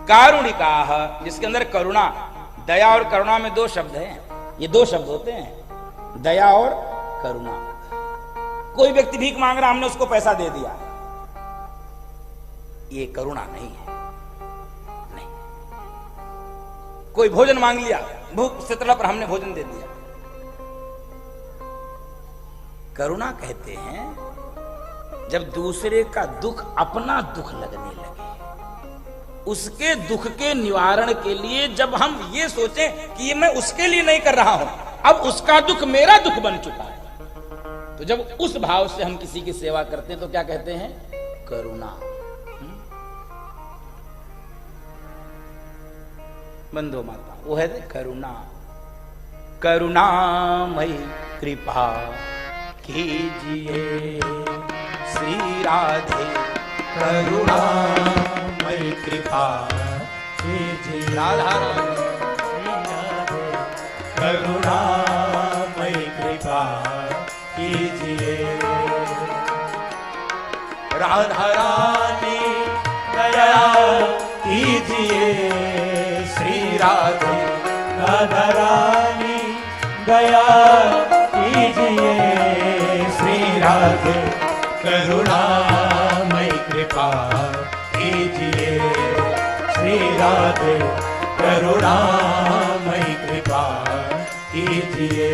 कारुणिकाः, जिसके अंदर करुणा, दया और करुणा में दो शब्द हैं, ये दो शब्द होते हैं, दया और करुणा। कोई व्यक्ति भीख मांग रहा, हमने उसको पैसा दे दिया, ये करुणा नहीं है। नहीं, कोई भोजन मांग लिया, भूख से तड़प पर हमने भोजन दे दिया, करुणा कहते हैं जब दूसरे का दुख अपना दुख लगने लगे, उसके दुख के निवारण के लिए जब हम ये सोचें कि ये मैं उसके लिए नहीं कर रहा हूं, अब उसका दुख मेरा दुख बन चुका है, तो जब उस भाव से हम किसी की सेवा करते हैं तो क्या कहते हैं? करुणा। बंधु माता, वो है करुणा। करुणामयी कृपा कीजिए श्री राधे, करुणामयी कृपा कीजिए राधा करुणामयी कृपा कीजिए राधा रानी दया कीजिए श्री राधे, राधा रानी दया कीजिए श्री राधे, करुणामयी कृपा कीजिए श्री राधे, करुणामयी कृपा कीजिए।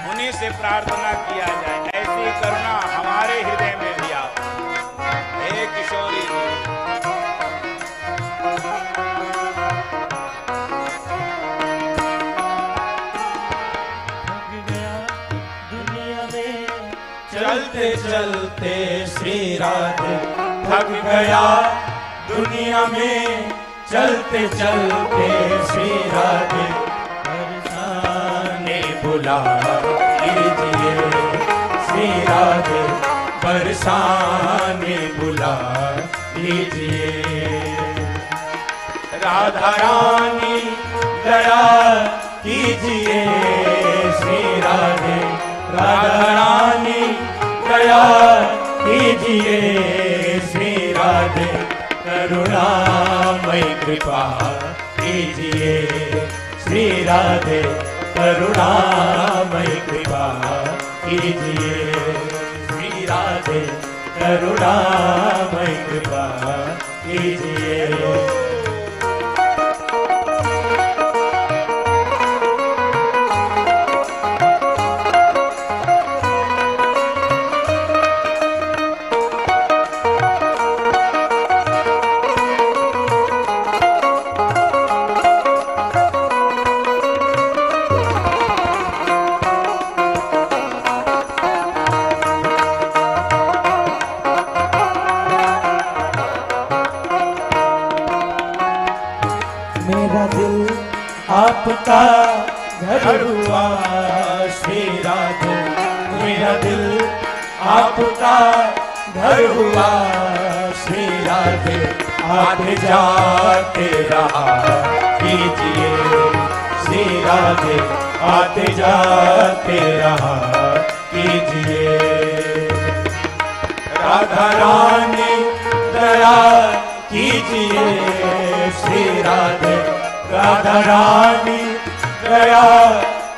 उन्हीं से प्रार्थना किया जाए, ऐसी करुणा हमारे हृदय में भी आओ। हे किशोरी चलते चलते श्री राधे थक गया दुनिया में, चलते चलते श्री राधे बरसाने बुला लीजिए श्री राधे, बरसाने बुला लीजिए राधा रानी दया कीजिए श्री राधे, राधा रानी दया कीजिए श्री राधे, करुणामयी कृपा कीजिए श्री राधे, करुणामयी कृपा कीजिए श्री राधे, करुणामयी कृपा कीजिए। मेरा दिल आपका घर हुआ श्री राधे, मेरा दिल आपका घर हुआ श्री राधे, आते जाते रहा कीजिए श्री राधे, आते जाते रहा कीजिए राधा रानी दया कीजिए श्री राधे, राधा रानी दया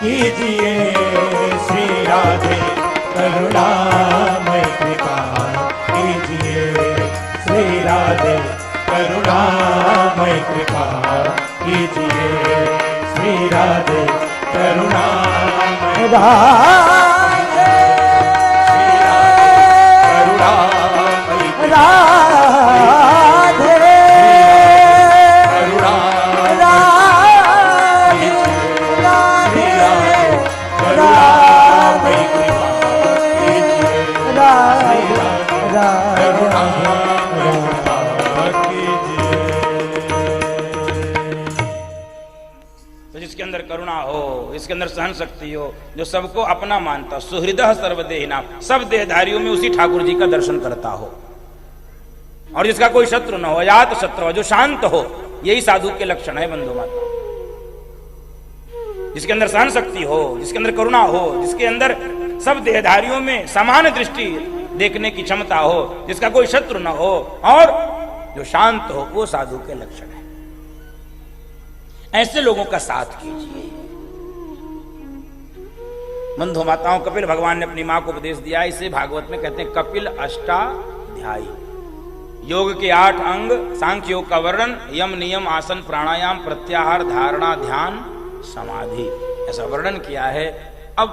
कीजिए श्री राधे, करुणामयी कृपा कीजिए श्री राधे, करुणामयी कृपा कीजिए श्री राधे, करुणामयी राधे श्री राधे, करुणामयी राधे करुणा हो, इसके अंदर सहन शक्ति हो, जो सबको अपना मानता, सुहृदः सर्वदेहि नाम, सब देहधारियों में उसी ठाकुर जी का दर्शन करता हो, और जिसका कोई शत्रु न हो, अजात शत्रु हो, जो शांत हो, यही साधु के लक्षण है बंधु माता। जिसके अंदर सहन शक्ति हो, जिसके अंदर करुणा हो, जिसके अंदर सब देहधारियों में समान दृष्टि देखने की क्षमता हो, जिसका कोई शत्रु न हो और जो शांत हो, वो साधु के लक्षण है। ऐसे लोगों का साथ कीजिए। बंधु माताओं, कपिल भगवान ने अपनी मां को उपदेश दिया। इसे भागवत में कहते हैं कपिल अष्टाध्यायी। योग के 8 अंग, सांख्य योग का वर्णन, यम नियम आसन प्राणायाम प्रत्याहार धारणा ध्यान समाधि, ऐसा वर्णन किया है। अब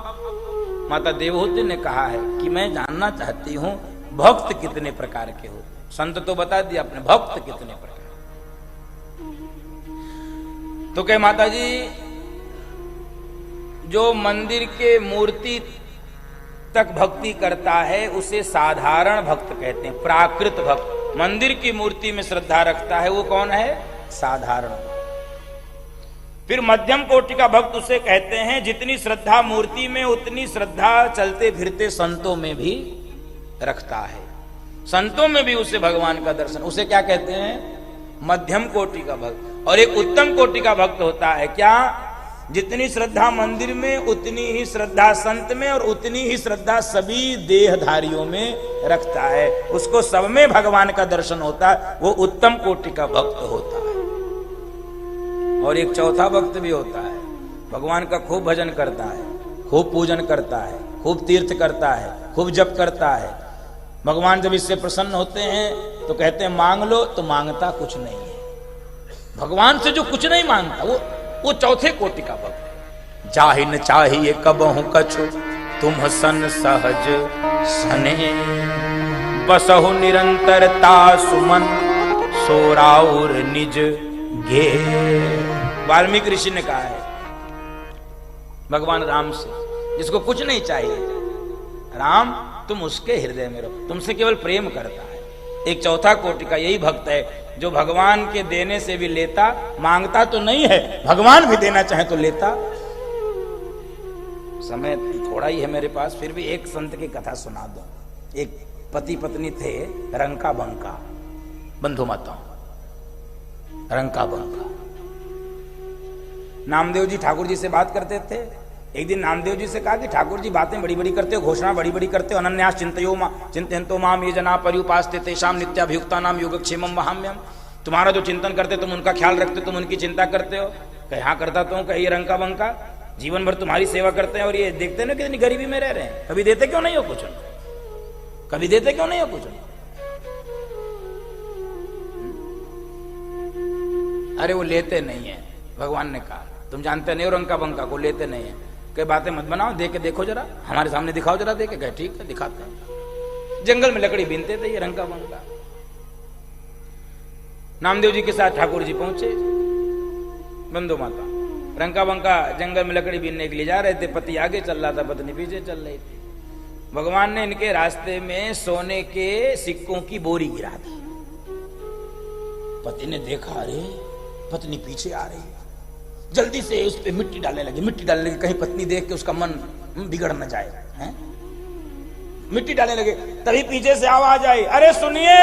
माता देवहूति ने कहा है कि मैं जानना चाहती हूं भक्त कितने प्रकार के हो। संत तो बता दिया अपने, भक्त कितने प्रकार। तो कहे माता जी, जो मंदिर के मूर्ति तक भक्ति करता है उसे साधारण भक्त कहते हैं, प्राकृत भक्त। मंदिर की मूर्ति में श्रद्धा रखता है वो कौन है? साधारण भक्त। फिर मध्यम कोटि का भक्त उसे कहते हैं जितनी श्रद्धा मूर्ति में उतनी श्रद्धा चलते फिरते संतों में भी रखता है, संतों में भी उसे भगवान का दर्शन, उसे क्या कहते हैं? मध्यम कोटि का भक्त। और एक उत्तम कोटि का भक्त होता है क्या? जितनी श्रद्धा मंदिर में उतनी ही श्रद्धा संत में और उतनी ही श्रद्धा सभी देहधारियों में रखता है, उसको सब में भगवान का दर्शन होता है, वो उत्तम कोटि का भक्त होता है। और एक चौथा भक्त भी होता है, भगवान का खूब भजन करता है, खूब पूजन करता है, खूब तीर्थ करता है, खूब जप करता है। भगवान जब इससे प्रसन्न होते हैं तो कहते हैं मांग लो, तो मांगता कुछ नहीं है। भगवान से जो कुछ नहीं मांगता वो चौथे कोटि का भक्त है। जाहि न चाहिए कबहु कछु तुम सन सहज सने, बसहु निरंतरता सुमन सोराउर निज गे। वाल्मीकि ऋषि ने कहा है भगवान राम से, जिसको कुछ नहीं चाहिए, राम तुम उसके हृदय में रहो, तुमसे केवल प्रेम करता है। एक चौथा कोटि का यही भक्त है जो भगवान के देने से भी लेता, मांगता तो नहीं है, भगवान भी देना चाहे तो लेता। समय थोड़ा ही है मेरे पास, फिर भी एक संत की कथा सुना दो। एक पति पत्नी थे, रंका बंका, बंधु माताओं, रंका बंका। नामदेव जी ठाकुर जी से बात करते थे। एक दिन नामदेव जी से कहा कि ठाकुर जी बातें बड़ी बड़ी करते हो, घोषणा बड़ी बड़ी करते हो, अनन्यास चिंतयन्तो माम ये जना पर्युपास्ते तेषां नित्याभियुक्तानां योगक्षेमं वहाम्यहम्। तुम्हारा जो चिंतन करते तुम उनका ख्याल रखते, तुम उनकी चिंता करते हो। कहा करता तो कहीं रंका बंका, जीवन भर तुम्हारी सेवा करते हैं और ये देखते ना कितनी गरीबी में रह रहे हैं, कभी देते क्यों नहीं हो कुछ, कभी देते क्यों नहीं हो कुछ। अरे वो लेते नहीं है, भगवान ने कहा तुम जानते नहीं हो रंका बंका को, लेते नहीं है। कई बातें मत बनाओ, दे के देखो जरा, हमारे सामने दिखाओ जरा, दे के गए ठीक है दिखाते हैं। जंगल में लकड़ी बीनते थे ये रंका बंका। नामदेव जी के साथ ठाकुर जी पहुंचे। बंधु माता, रंका बंका जंगल में लकड़ी बीनने के लिए जा रहे थे, पति आगे चल रहा था, पत्नी पीछे चल रही थी। भगवान ने इनके रास्ते में सोने के सिक्कों की बोरी गिरा दी। पति ने देखा, अरे पत्नी पीछे आ रही है, जल्दी से उस पे मिट्टी डालने लगे, मिट्टी डालने लगे, कहीं पत्नी देख के उसका मन बिगड़ न जाए, हैं? मिट्टी डालने लगे, तभी पीछे से आवाज आई, अरे सुनिए,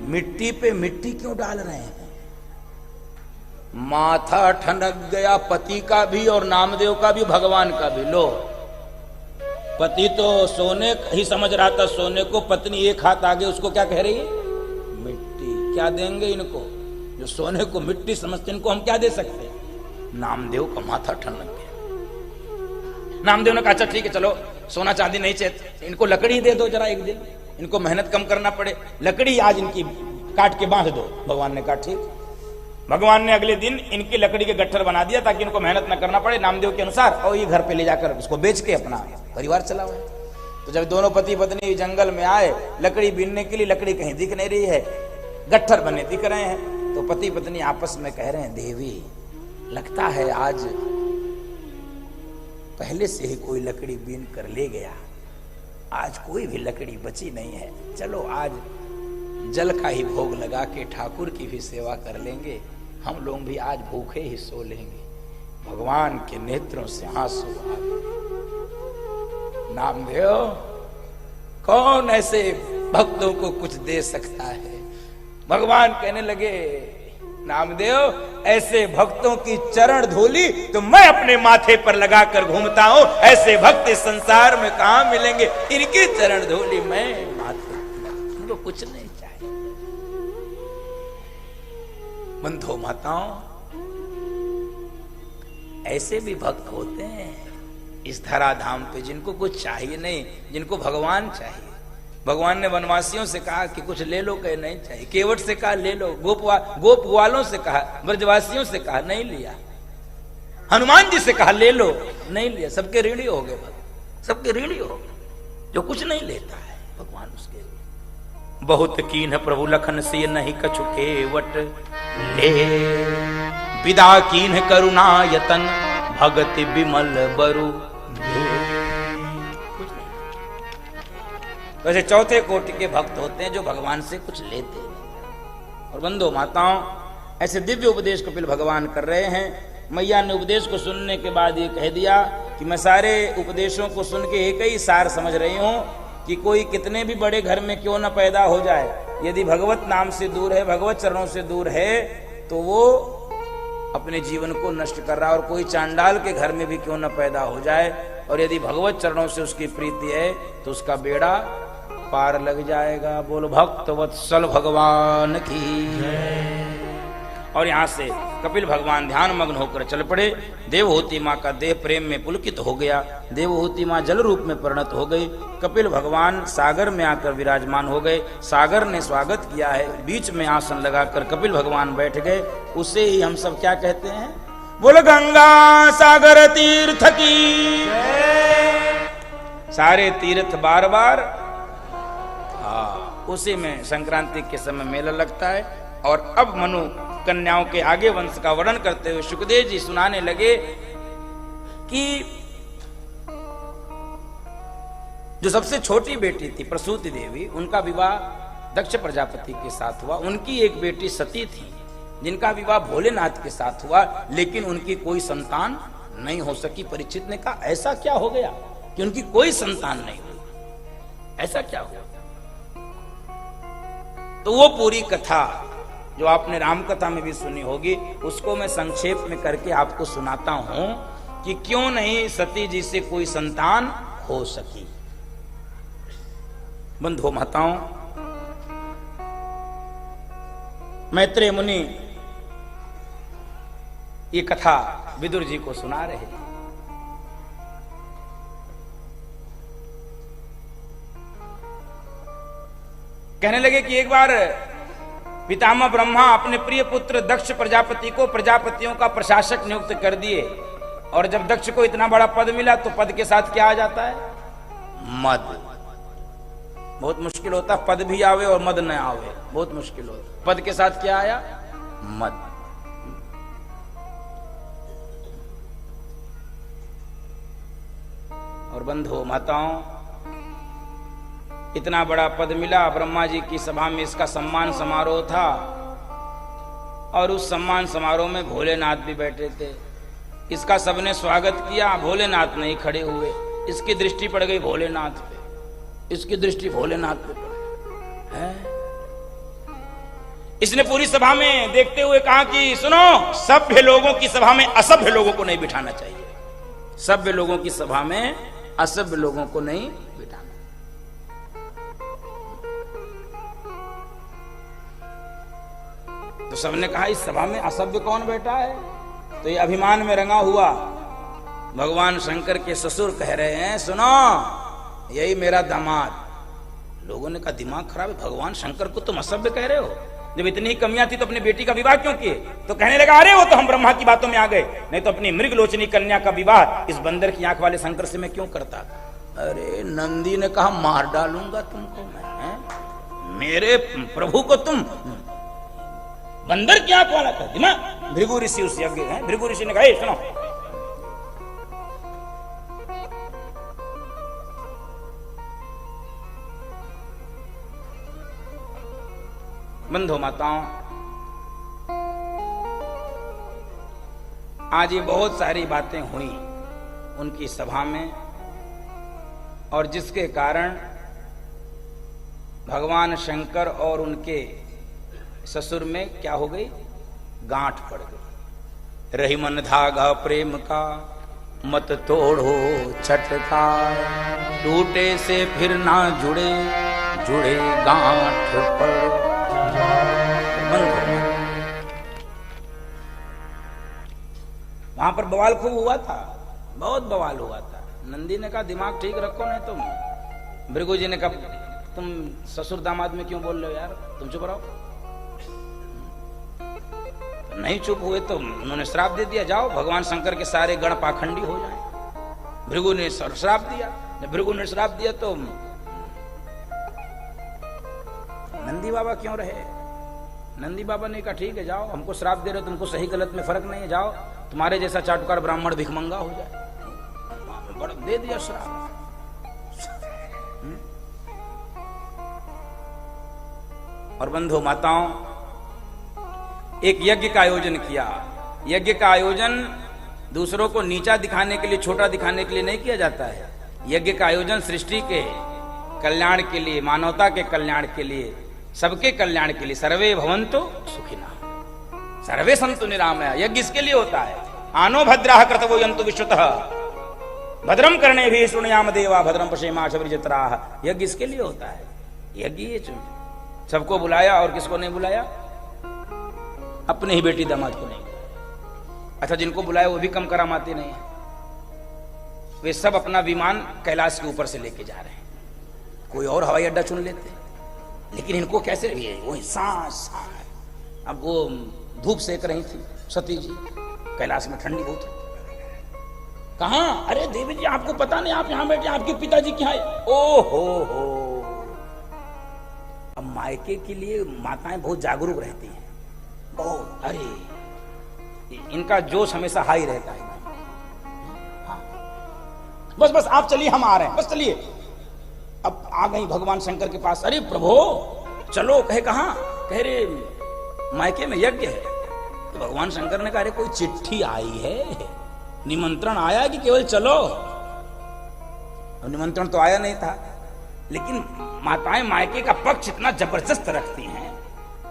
मिट्टी पे मिट्टी क्यों डाल रहे हैं? माथा ठनक गया पति का भी और नामदेव का भी, भगवान का भी। लो, पति तो सोने ही समझ रहा था सोने को, पत्नी एक हाथ आगे उसको क्या कह रही है? मिट्टी। क्या देंगे इनको जो सोने को मिट्टी समझते, इनको हम क्या दे सकते हैं? नामदेव का माथा ठनक गया। नामदेव ने कहा अच्छा ठीक है, चलो सोना चांदी नहीं चाहिए, इनको लकड़ी दे दो जरा, एक दिन इनको मेहनत कम करना पड़े, लकड़ी आज इनकी काट के बांध दो। भगवान ने कहा ठीक। भगवान ने अगले दिन इनकी लकड़ी के गट्ठर बना दिया ताकि इनको मेहनत न करना पड़े, नामदेव के अनुसार, और ये घर पे ले जाकर उसको बेच के अपना परिवार चलाओ। तो जब दोनों पति पत्नी जंगल में आए लकड़ी बीनने के लिए, लकड़ी कहीं दिख नहीं रही है, गट्ठर बने दिख रहे हैं। तो पति पत्नी आपस में कह रहे हैं, देवी लगता है आज पहले से ही कोई लकड़ी बीन कर ले गया, आज कोई भी लकड़ी बची नहीं है, चलो आज जल का ही भोग लगा के ठाकुर की भी सेवा कर लेंगे, हम लोग भी आज भूखे ही सो लेंगे। भगवान के नेत्रों से आंसू आ गए। नामदेव, कौन ऐसे भक्तों को कुछ दे सकता है? भगवान कहने लगे, नामदेव, ऐसे भक्तों की चरण धूली तो मैं अपने माथे पर लगाकर घूमता हूं। ऐसे भक्त इस संसार में कहां मिलेंगे? इनकी चरण धूली मैं माथे, इनको कुछ नहीं चाहिए। बंधो माताओं, ऐसे भी भक्त होते हैं इस धराधाम पे जिनको कुछ चाहिए नहीं, जिनको भगवान चाहिए। भगवान ने वनवासियों से कहा कि कुछ ले लो, कहे नहीं चाहिए। केवट से कहा ले लो, गोप ग्वालों से कहा, ब्रजवासियों से कहा नहीं लिया, हनुमान जी से कहा ले लो, नहीं लिया। सबके ऋणी हो गए, सबके ऋणी हो गए। जो कुछ नहीं लेता है भगवान उसके। बहुत कीन प्रभु लखन से नहीं कछु केवट ले, विदा कीन करुणा यतन भगति विमल बरु। वैसे चौथे कोटि के भक्त होते हैं जो भगवान से कुछ लेते हैं। और बंधो माताओं, ऐसे दिव्य उपदेश कपिल भगवान कर रहे हैं। मैया ने उपदेश को सुनने के बाद ये कह दिया कि मैं सारे उपदेशों को सुन के एक ही सार समझ रही हूं कि कोई कितने भी बड़े घर में क्यों न पैदा हो जाए, यदि भगवत नाम से दूर है, भगवत चरणों से दूर है, तो वो अपने जीवन को नष्ट कर रहा है। और कोई चांडाल के घर में भी क्यों न पैदा हो जाए, और यदि भगवत चरणों से उसकी प्रीति है तो उसका बेड़ा पार लग जाएगा। बोलो भक्त वत्सल भगवान की। और यहां से कपिल भगवान ध्यान मग्न होकर चल पड़े। देवहूति मां का देह प्रेम में पुलकित हो गया। देवहूति मां जल रूप में परिणत हो गई। कपिल भगवान सागर में आकर विराजमान हो गए। सागर ने स्वागत किया है, बीच में आसन लगाकर कपिल भगवान बैठ गए। उसे ही हम सब क्या कहते हैं? बोल गंगा सागर तीर्थ की। सारे तीर्थ बार बार, हाँ, उसी में संक्रांति के समय मेला लगता है। और अब मनु कन्याओं के आगे वंश का वर्णन करते हुए सुखदेव जी सुनाने लगे कि जो सबसे छोटी बेटी थी प्रसूति देवी, उनका विवाह दक्ष प्रजापति के साथ हुआ। उनकी एक बेटी सती थी जिनका विवाह भोलेनाथ के साथ हुआ, लेकिन उनकी कोई संतान नहीं हो सकी। परीक्षित ने कहा ऐसा क्या हो गया कि उनकी कोई संतान नहीं हुई, ऐसा क्या हुआ? तो वो पूरी कथा जो आपने राम कथा में भी सुनी होगी, उसको मैं संक्षेप में करके आपको सुनाता हूं कि क्यों नहीं सती जी से कोई संतान हो सकी। बंधु माताओं, मैत्रेय मुनि ये कथा विदुर जी को सुना रहे थे। कहने लगे कि एक बार पितामह ब्रह्मा अपने प्रिय पुत्र दक्ष प्रजापति को प्रजापतियों का प्रशासक नियुक्त कर दिए। और जब दक्ष को इतना बड़ा पद मिला तो पद के साथ क्या आ जाता है? मद। बहुत मुश्किल होता पद भी आवे और मद न आवे, बहुत मुश्किल होता। पद के साथ क्या आया? मद। और बंधु माताओं, इतना बड़ा पद मिला। ब्रह्मा जी की सभा में इसका सम्मान समारोह था और उस सम्मान समारोह में भोलेनाथ भी बैठे थे। इसका सबने स्वागत किया, भोलेनाथ नहीं खड़े हुए। इसकी दृष्टि पड़ गई भोलेनाथ पे, इसकी दृष्टि भोलेनाथ पे पड़ है। इसने पूरी सभा में देखते हुए कहा कि सुनो, सभ्य लोगों की सभा में असभ्य लोगों को नहीं बिठाना चाहिए। सभ्य लोगों की सभा में असभ्य लोगों को नहीं बिठाना। तो सबने कहा इस सभा में असभ्य कौन बैठा है? तो ये अभिमान में रंगा हुआ भगवान शंकर के ससुर कह रहे हैं सुनो, यही मेरा दामाद। लोगों ने कहा दिमाग खराब है, भगवान शंकर को तुम असभ्य कह रहे हो? जब इतनी ही कमियां थी तो अपनी बेटी का विवाह क्यों किए? तो कहने लगा अरे वो तो हम ब्रह्मा की बातों में आ गए, नहीं तो अपनी मृगलोचनी कन्या का विवाह इस बंदर की आंख वाले शंकर से मैं क्यों करता? अरे नंदी ने कहा मार डालूंगा तुमको मैं, मेरे प्रभु को तुम बंदर की आंख वाला कर दिमा। भृगु ऋषि उस यज्ञ है, भृगु ऋषि ने कहा सुनो, बंधु माताओं, आज ये बहुत सारी बातें हुई उनकी सभा में, और जिसके कारण भगवान शंकर और उनके ससुर में क्या हो गई? गांठ पड़ गई। रही मन धागा प्रेम का, मत तोड़ो छटका, टूटे से फिर ना जुड़े, जुड़े गांठ पड़। वहां पर बवाल खूब हुआ था, बहुत बवाल हुआ था। नंदी ने कहा दिमाग ठीक रखो नहीं तुम। भृगु जी ने कहा तुम ससुर दामाद में क्यों बोल रहे हो यार, तुम चुप रहो। तो नहीं चुप हुए तो उन्होंने श्राप दे दिया, जाओ भगवान शंकर के सारे गण पाखंडी हो जाए। भृगु ने श्राप दिया। जब भृगु ने श्राप दिया तो नंदी बाबा क्यों रहे? नंदी बाबा ने कहा ठीक है जाओ, हमको श्राप दे रहे हो, तुमको सही गलत में फर्क नहीं है, जाओ तुम्हारे जैसा चाटुकार ब्राह्मण भिखमंगा हो जाए। बड़ा दे दिया श्राप। और बंधु माताओं, एक यज्ञ का आयोजन किया। यज्ञ का आयोजन दूसरों को नीचा दिखाने के लिए, छोटा दिखाने के लिए नहीं किया जाता है। यज्ञ का आयोजन सृष्टि के कल्याण के लिए, मानवता के कल्याण के लिए, सबके कल्याण के लिए। सर्वे भवन्तु सुखिनः, सर्वे सन्तु निरामया। यज्ञ इसके लिए होता है। आनो भद्राः क्रतवो यन्तु विश्वतः, भद्रम कर्णेभिः शृणुयाम देवा, भद्रम पश्येमाशभिर्जत्राः। यज्ञ इसके लिए होता है। यज्ञ ये सबको बुलाया, और किसको नहीं बुलाया? अपने ही बेटी दामाद को नहीं। अच्छा, जिनको बुलाया वो भी कम करामाते नहीं है। वे सब अपना विमान कैलाश के ऊपर से लेके जा रहे हैं, कोई और हवाई अड्डा चुन लेते। लेकिन इनको कैसे भी है, वो सांस। अब वो धूप सेक रही थी सती जी, कैलाश में ठंडी बहुत है। कहाँ? अरे देवी जी आपको पता नहीं, आप यहां बैठे, आपके पिताजी क्या है? ओ हो। अब मायके के लिए माताएं बहुत जागरूक रहती हैं, बहुत। अरे इनका जोश हमेशा हाई रहता है। हाँ। बस आप चलिए, हम आ रहे हैं, बस चलिए। अब आ गई भगवान शंकर के पास। अरे प्रभु चलो। कहे कहाँ? कह रहे मायके में यज्ञ है। तो भगवान शंकर ने कहा अरे कोई चिट्ठी आई है, निमंत्रण आया कि केवल चलो? निमंत्रण तो आया नहीं था, लेकिन माताएं मायके का पक्ष इतना जबरदस्त रखती हैं,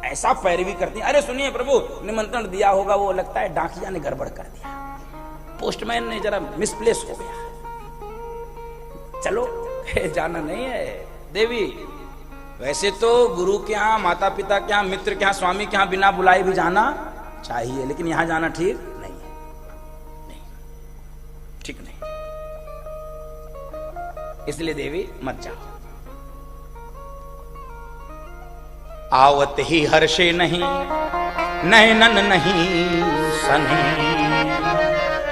ऐसा पैरवी करती हैं। अरे सुनिए प्रभु, निमंत्रण दिया होगा, वो लगता है डाकिया ने गड़बड़ कर दिया, पोस्टमैन ने जरा मिसप्लेस हो गया, चलो। जाना नहीं है देवी। वैसे तो गुरु के यहाँ, माता पिता के यहाँ, मित्र के यहाँ, स्वामी के यहाँ बिना बुलाए भी जाना चाहिए, लेकिन यहां जाना ठीक नहीं है। नहीं, ठीक नहीं। इसलिए देवी मत जाओ। आवत ही हर्षे नहीं, नैनन नहीं सनी,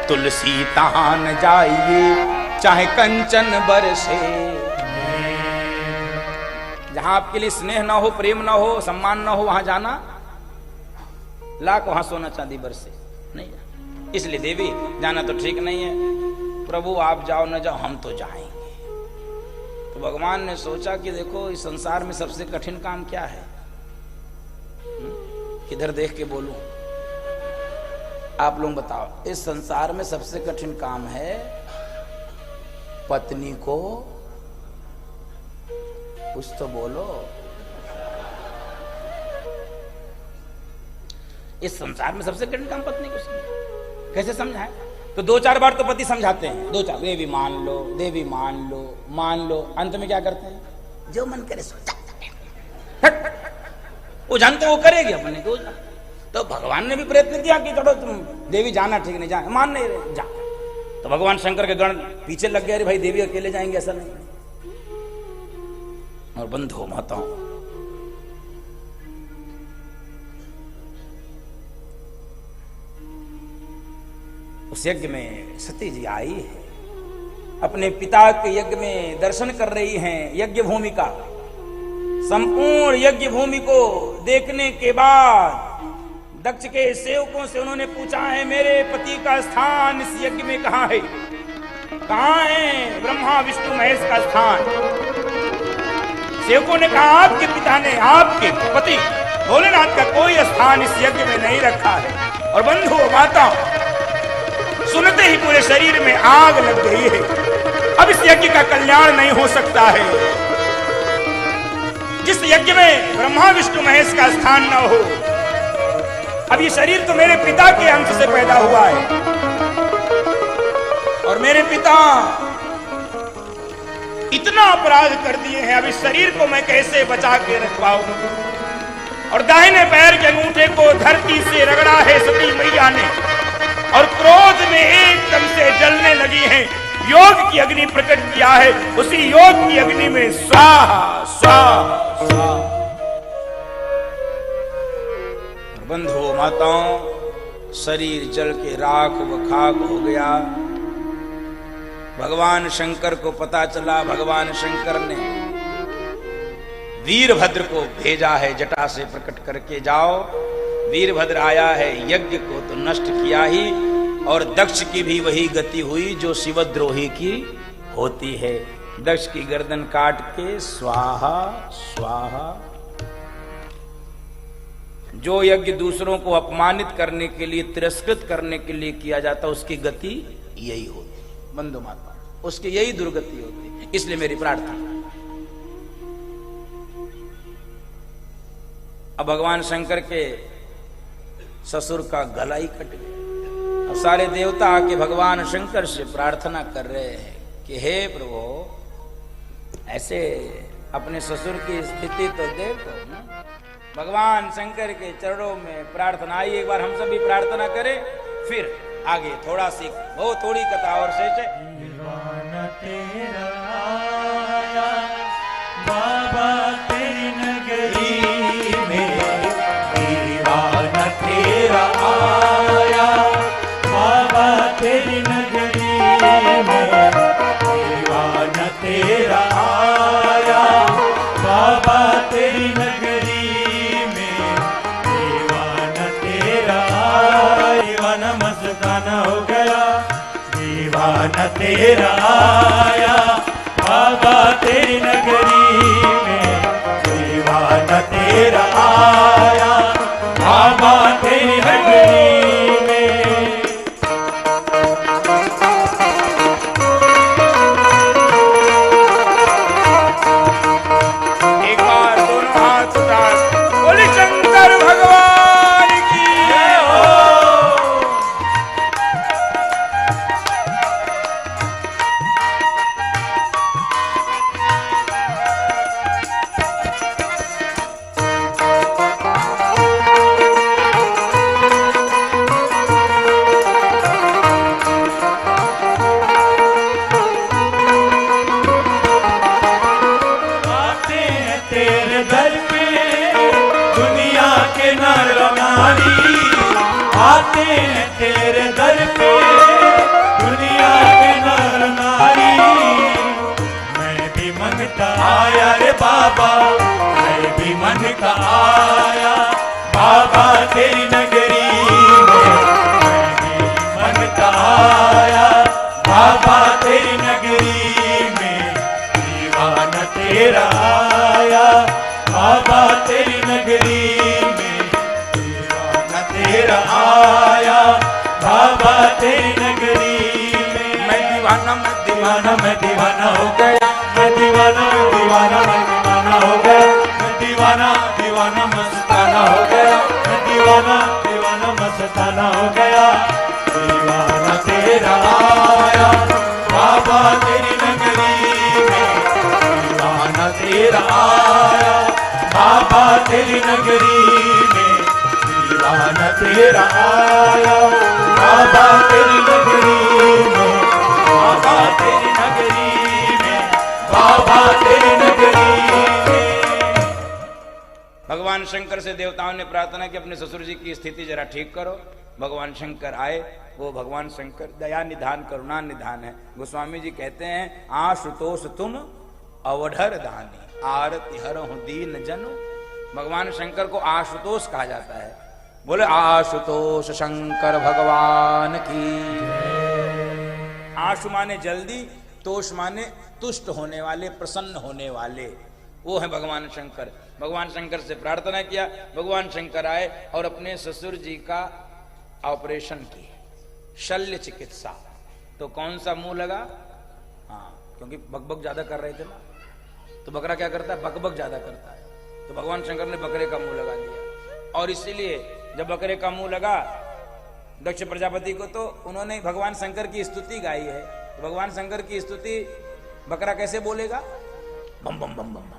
तुलसी तहां न जाइए, चाहे कंचन बरसे। जहां आपके लिए स्नेह ना हो, प्रेम ना हो, सम्मान ना हो, वहां जाना लाख वहां सोना चांदी बरसे नहीं। इसलिए देवी जाना तो ठीक नहीं है। प्रभु आप जाओ न जाओ, हम तो जाएंगे। तो भगवान ने सोचा कि देखो इस संसार में सबसे कठिन काम क्या है? किधर देख के बोलूं? आप लोग बताओ। इस संसार में सबसे कठिन काम है पत्नी को, कुछ तो बोलो। इस संसार में सबसे कठिन काम पत्नी को समझाए। कैसे समझाए? तो 2-4 बार तो पति समझाते हैं, 2-4 देवी मान लो, देवी मान लो, मान लो। अंत में क्या करते हैं? जो मन करे सो। वो जानते वो करेगी अपने को। तो भगवान ने भी प्रयत्न किया कि चलो तुम देवी जाना ठीक नहीं, जा मान नहीं रहे, जा। तो भगवान शंकर के गण पीछे लग गए, अरे भाई देवी अकेले जाएंगे, ऐसा नहीं। और बंधु माताओं, उस यज्ञ में सती जी आई है, अपने पिता के यज्ञ में दर्शन कर रही हैं। यज्ञ भूमि का संपूर्ण यज्ञ भूमि को देखने के बाद दक्ष के सेवकों से उन्होंने पूछा है, मेरे पति का स्थान इस यज्ञ में कहां है? कहां है ब्रह्मा विष्णु महेश का स्थान? सेवकों ने कहा आपके पिता ने, आपके पति भोलेनाथ का कोई स्थान इस यज्ञ में नहीं रखा है। और बंधु माता, सुनते ही पूरे शरीर में आग लग गई है। अब इस यज्ञ का कल्याण नहीं हो सकता है। जिस यज्ञ में ब्रह्मा विष्णु महेश का स्थान न हो, अब ये शरीर तो मेरे पिता के अंश से पैदा हुआ है और मेरे पिता इतना अपराध कर दिए हैं, अब इस शरीर को मैं कैसे बचा के रख पाऊं। और दाहिने पैर के अंगूठे को धरती से रगड़ा है सती मैया ने और क्रोध में एकदम से जलने लगी है। योग की अग्नि प्रकट किया है, उसी योग की अग्नि में स्वाहा स्वाहा स्वाहा। बंधुओं माताओं, शरीर जल के राख व खाक हो गया। भगवान शंकर को पता चला, भगवान शंकर ने वीरभद्र को भेजा है जटा से प्रकट करके, जाओ। वीरभद्र आया है, यज्ञ को तो नष्ट किया ही और दक्ष की भी वही गति हुई जो शिवद्रोही की होती है। दक्ष की गर्दन काट के स्वाहा स्वाहा। जो यज्ञ दूसरों को अपमानित करने के लिए, तिरस्कृत करने के लिए किया जाता, उसकी गति यही होती। बंधु माता, उसकी यही दुर्गति होती। इसलिए मेरी प्रार्थना, अब भगवान शंकर के ससुर का गला ही कट गया। अब सारे देवता आके भगवान शंकर से प्रार्थना कर रहे हैं कि हे प्रभु, ऐसे अपने ससुर की स्थिति तो देखो। भगवान शंकर के चरणों में प्रार्थना आई। एक बार हम सब भी प्रार्थना करें, फिर आगे थोड़ा सी बहुत थोड़ी कथा और शेष है। दीवाना तेरा आया बाबा तेरी नगरी में, दीवाना तेरा आया बाबा तेरी नगरी में, दीवाना तेरा आया बाबा तेरी नगरी में, दीवाना तेरा आया। दीवाना मस्ताना हो गया, दीवाना तेरा आया बाबा तेरी नगरी में, दीवाना तेरा आया बाबा तेरी नगरी में। एक बार दोनों हाथ उठा बोले शंकर भगवान की जय हो। आते हैं तेरे दर पे दुनिया के नर नारी, आते हैं तेरे दर पे दुनिया के नर नारी। मैं भी मांगता आया रे बाबा, मैं भी मांगता आया बाबा तेरी नगरी में, मैं भी मांगता आया बाबा तेरी नगरी में, दीवाना तेरा आया बाबा तेरी नगरी में, दीवाना तेरा आया बाबा तेरी नगरी में। मैं दीवाना, मैं दीवाना, मैं दीवाना हो गया, मैं दीवाना, मैं दीवाना, मैं दीवाना हो गया, मैं दीवाना दीवाना मस्ताना हो गया, मैं दीवाना दीवाना मस्ताना हो गया। दीवाना तेरा आया बाबा तेरी नगरी में, दीवाना तेरा आया बाबा तेरी नगरी में, दीवाना तेरा आया बाबा तेरी नगरी में, बाबा तेरी नगरी में, बाबा तेरी नगरी में। भगवान शंकर से देवताओं ने प्रार्थना की अपने ससुर जी की स्थिति जरा ठीक करो। भगवान शंकर आए। वो भगवान शंकर दया निधान करुणा निधान है। गोस्वामी जी कहते हैं, आशुतोष तुम अवधर दानी, आरती हरहु दीन जनो। भगवान शंकर को आशुतोष कहा जाता है। बोले आशुतोष शंकर भगवान की। आशु माने जल्दी, तोष माने तुष्ट होने वाले, प्रसन्न होने वाले, वो है भगवान शंकर। भगवान शंकर से प्रार्थना किया। भगवान शंकर आए और अपने ससुर जी का ऑपरेशन किए, शल्य चिकित्सा। तो कौन सा मुंह लगा? हाँ, क्योंकि बकबक ज्यादा कर रहे थे ना, तो बकरा क्या करता है? बकबक ज्यादा करता है। तो भगवान शंकर ने बकरे का मुंह लगा दिया और इसीलिए जब बकरे का मुंह लगा दक्ष प्रजापति को, तो उन्होंने भगवान शंकर की स्तुति गाई है। तो भगवान शंकर की स्तुति बकरा कैसे बोलेगा? बम बम बम बम बम।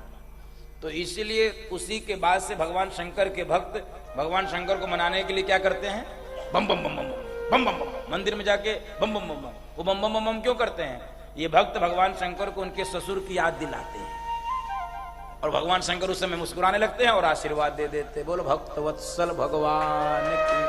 तो इसीलिए उसी के बाद से भगवान शंकर के भक्त भगवान शंकर को मनाने के लिए क्या करते हैं? बम बम बम बम बम बम बम। मंदिर में जाके बम बम बम बम। वो बम बम बम बम क्यों करते हैं? ये भक्त भगवान शंकर को उनके ससुर की याद दिलाते हैं, और भगवान शंकर उस समय मुस्कुराने लगते हैं और आशीर्वाद दे देते। बोलो भक्त वत्सल भगवान की।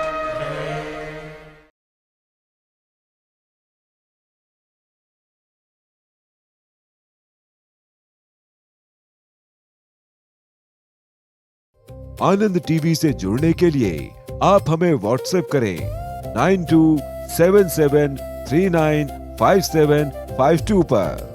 आनंद टीवी से जुड़ने के लिए आप हमें व्हाट्सएप करें 9277395752 पर।